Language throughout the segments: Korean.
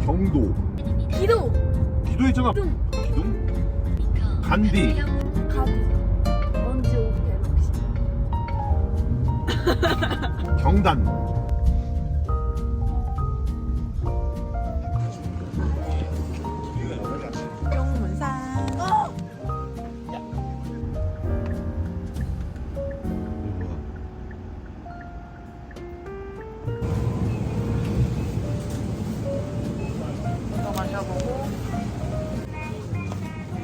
경도, 기도, 기도했잖아. 기둥, 기둥, 간디, 가드, 먼지 오브 갤럭시. 경단. 용문산. 이거 마셔보고.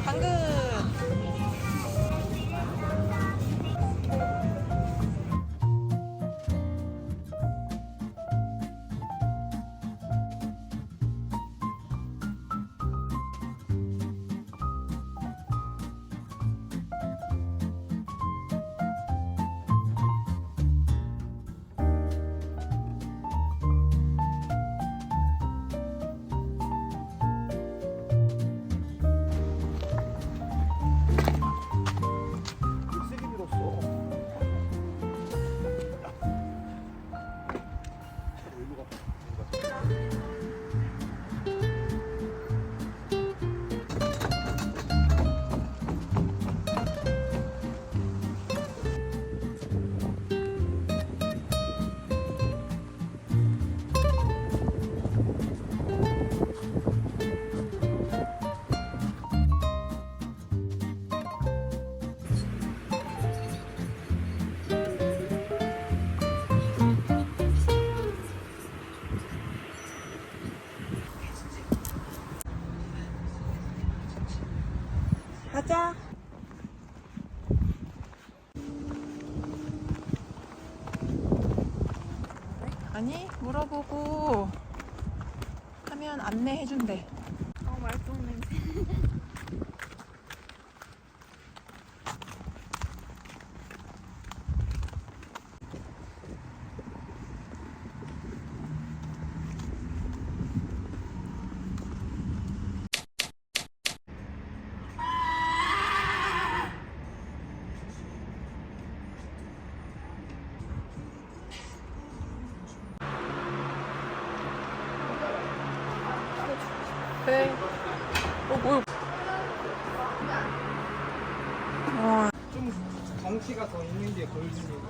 당근. 세게 밀었어. 가자. 아니, 물어보고 하면 안내해준대. 말똥 냄새. 그래. 뭐야? 좀 덩치가 더 있는 게 골드이고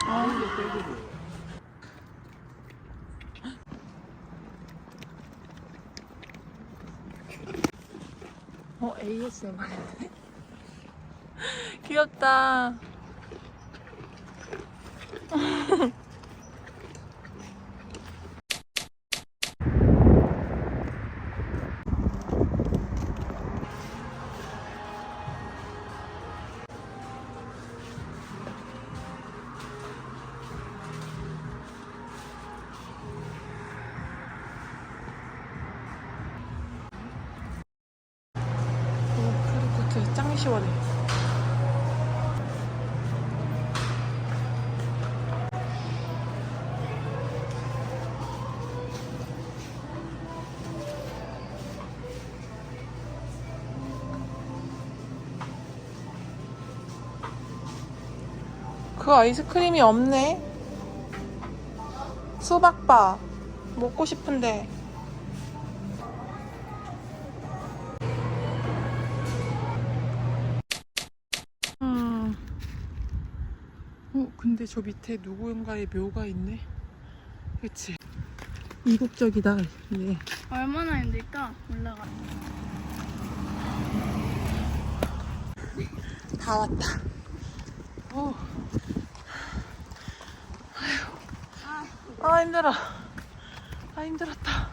아. 이게 골드고. ASMR인데? 귀엽다. 푸드코트 짱 시원해. 그 아이스크림이 없네. 수박바 먹고 싶은데. 근데 저 밑에 누군가의 묘가 있네. 그치? 이국적이다. 네. 얼마나 힘들까? 올라가. 다 왔다. 오. 아휴. 힘들어. 힘들었다.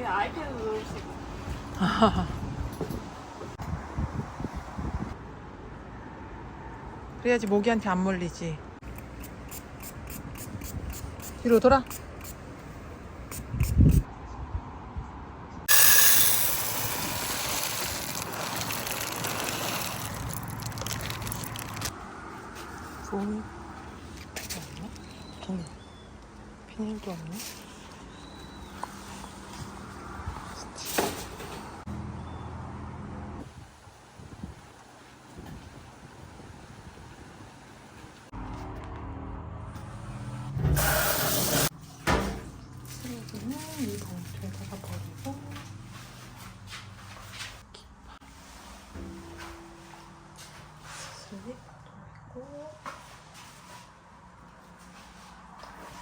아이패드 누르시고. 그래야지 모기한테 안 물리지. 뒤로 돌아. 아무도 없네. 쓰레기는 이 봉투에다가 버리고 쓰레기 버리고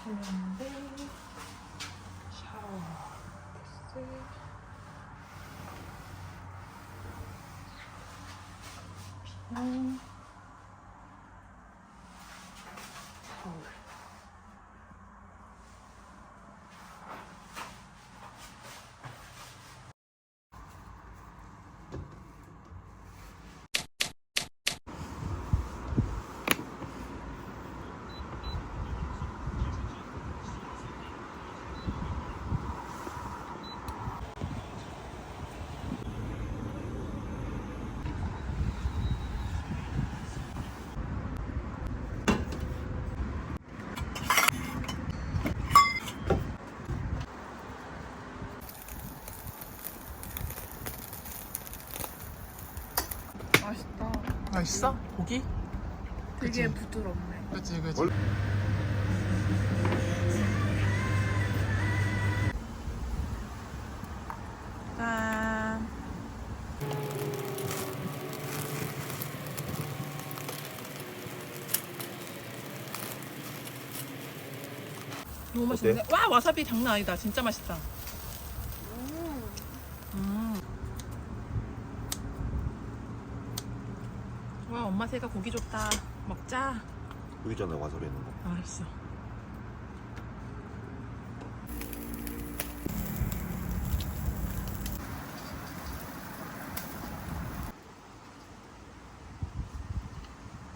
세면대 샤워 부스 비누 거울 맛있다. 맛있어? 고기? 되게 그치? 부드럽네. 그치 그치. 원래- 짠. 너무 맛있네. 와 와사비 장난 아니다. 진짜 맛있다. 와 엄마 새가 고기 줬다. 먹자. 여기 있잖아 와사비 있는 거. 알았어.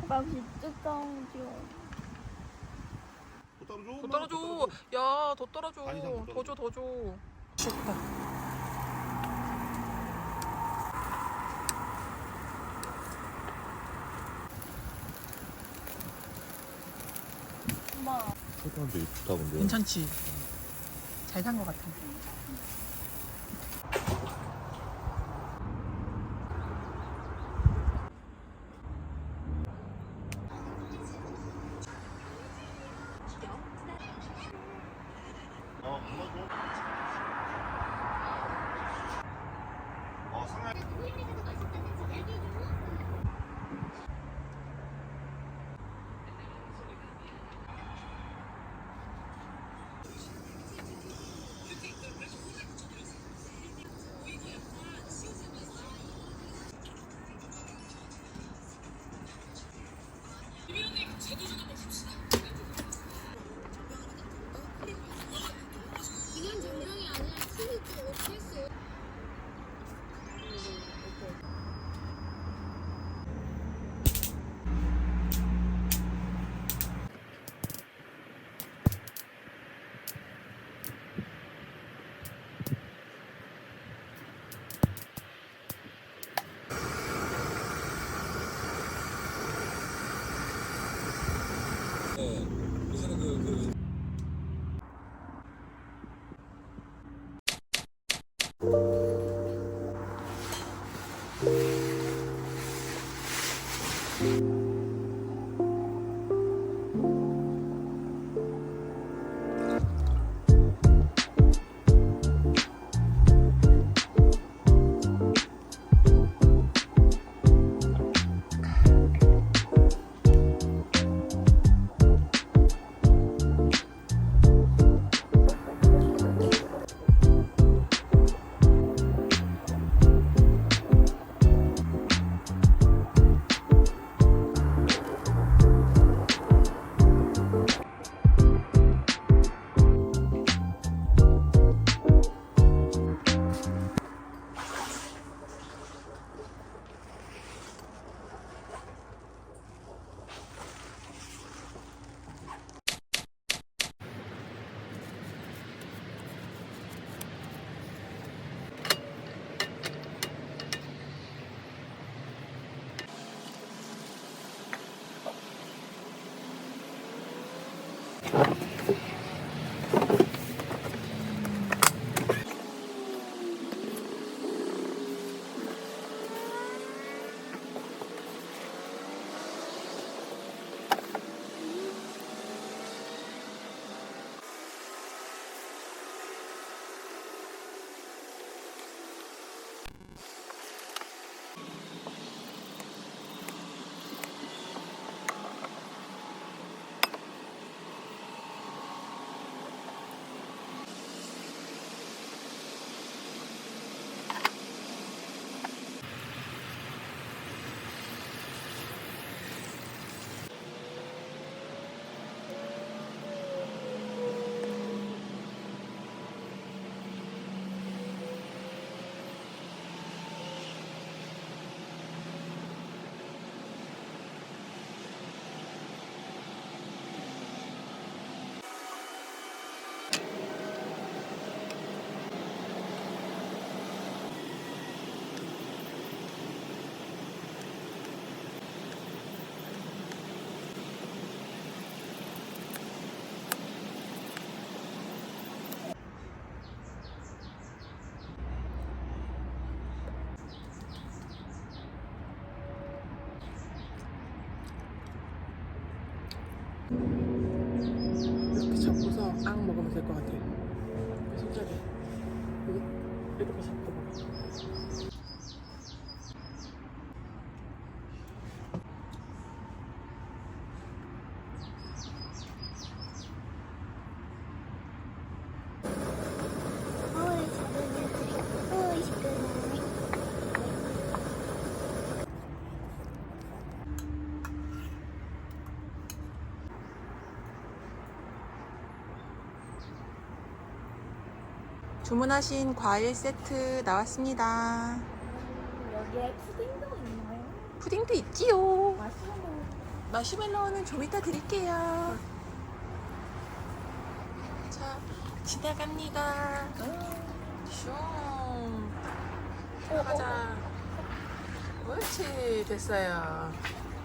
나 진짜 짱이죠. 또 떨어져? 더 떨어져. 야, 더 떨어져. 반 이상 더 더 줘, 더 줘. 좋다. 엄마. 소주한테 좋다 근데. 괜찮지? 잘 산 것 같아. 상하이. 그냥 전경이 아니라 힘이 또 어땠어? 앙 먹으면 될 것 같아. 손잡이. 여기 이렇게 잡고 먹어. 어이 시끄러워. 주문하신 과일 세트 나왔습니다. 여기에 푸딩도 있나요? 푸딩도 있지요. 마시멜로. 마시멜로우는 좀 이따 드릴게요. 자, 지나갑니다. 슝. 가자. 옳지, 됐어요.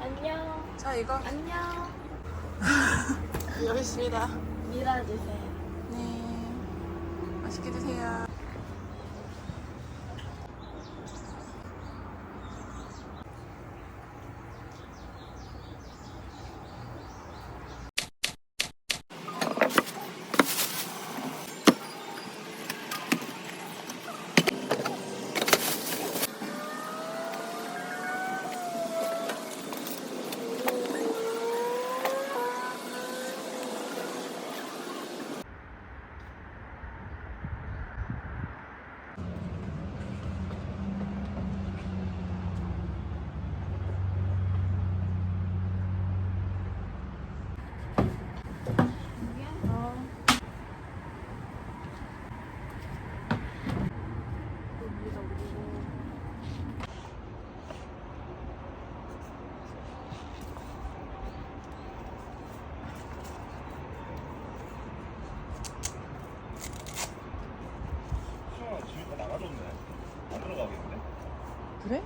안녕. 자, 이거 안녕. 여기 있습니다. 밀어주세요. 네. 맛있게 드세요. 집이 다 나가줬네. 안 들어가겠는데? 그래?